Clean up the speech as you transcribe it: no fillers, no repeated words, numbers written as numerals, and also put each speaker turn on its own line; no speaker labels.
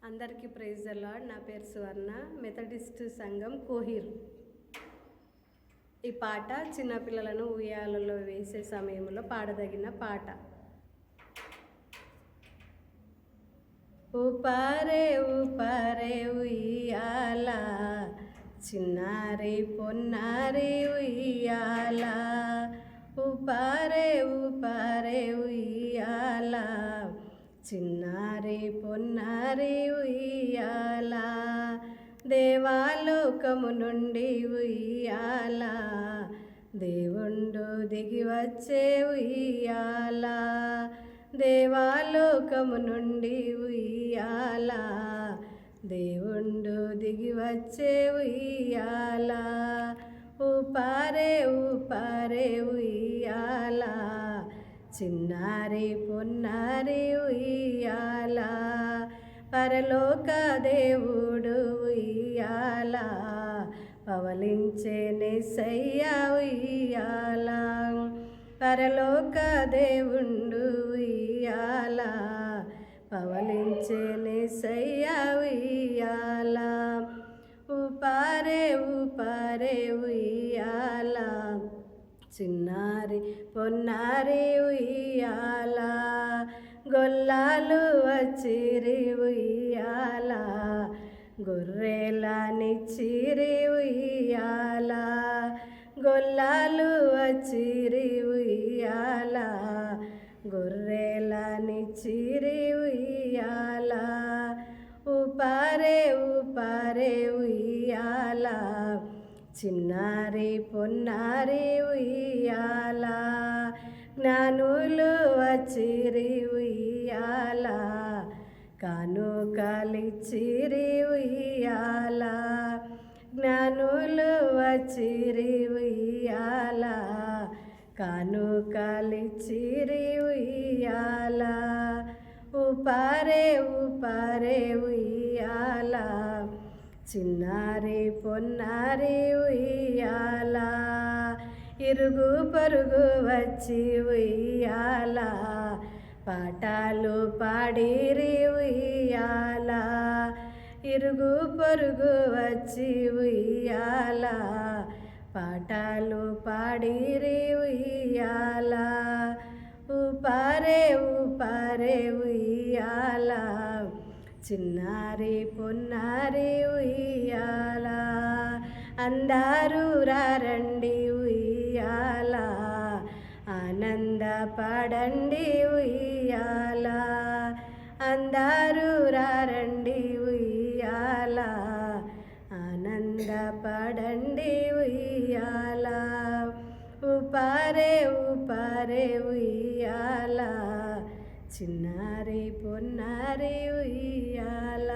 అందరికీ praise the lord. నా పేరు సువర్ణ, మెథడిస్ట్ సంఘం కోహిర్. ఈ పాట చిన్నపిల్లలను ఉయ్యాలలో వేసే సమయంలో పాడదగిన పాట. ఊపారే ఊపారే ఉయ్యాల, చిన్నారి పొన్నారి ఉయ్యాల. ఊపారే ఊపారే ఉయ్యాల, చిన్నారి పొన్నారి ఉయ్యాల. దేవాలోకము నుండి ఉయ్యాల, దేవుండు దిగి వచ్చే ఉయ్యాల. దేవాలోకము నుండి ఉయ్యాల, దేవుండు దిగి వచ్చే ఉయ్యాల. ఊపారే ఊపారే ఉయ్యాల, చిన్నారి పొన్నారి ఉయ్యాల. పరలోక దేవుడు ఉయ్యాల, పవలించే నిస్సయ్య ఉయ్యాల. పరలోక దేవుండు ఉయ్యాల, పవలించే నిస్సయ్య ఉయ్యాల. ఊపారే ఊపారే ఉయ్యాల, చిన్నారి పొన్నారి ఉయ్యాల. గొల్లాలు వచ్చిరి ఉయ్యాల, గొర్రెలనిచ్చిరి ఉయ్యాల. గొల్లాలు వచ్చిరి ఉయ్యాల, గొర్రెలనిచ్చిరి ఉయ్యాల. ఊపారే ఊపారే ఉయ్యాల, చిన్నారి పొన్నారి ఉయ్యాల. జ్ఞానులు వచ్చిరి ఉయ్యాల, కానుకలిచ్చిరి ఉయ్యాల. జ్ఞానులు వచ్చిరి ఉయ్యాల, కానుకలిచ్చిరి ఉయ్యాల. ఊపారే ఊపారే ఉయ్యాల, చిన్నారి పొన్నారి ఉయ్యాల. ఇరుగు పొరుగు వచ్చి ఉయ్యాల, పాటలు పాడిరి ఉయ్యాల. ఇరుగు పొరుగు వచ్చి ఉయ్యాల, పాటలు పాడిరి ఉయ్యాల. ఊపారే ఊపారే ఉయ్యాల, చిన్నారి పొన్నారి ఉయ్యాల. అందరూ రండి ఉయ్యాల, ఆనందపడండి ఉయ్యాల. అందరూ రండి ఉయ్యాల, ఆనందపడండి ఉయ్యాల. ఊపారే ఊపారే ఉయ్యాల, చిన్నారి పొన్నారి ఉయ్యాల.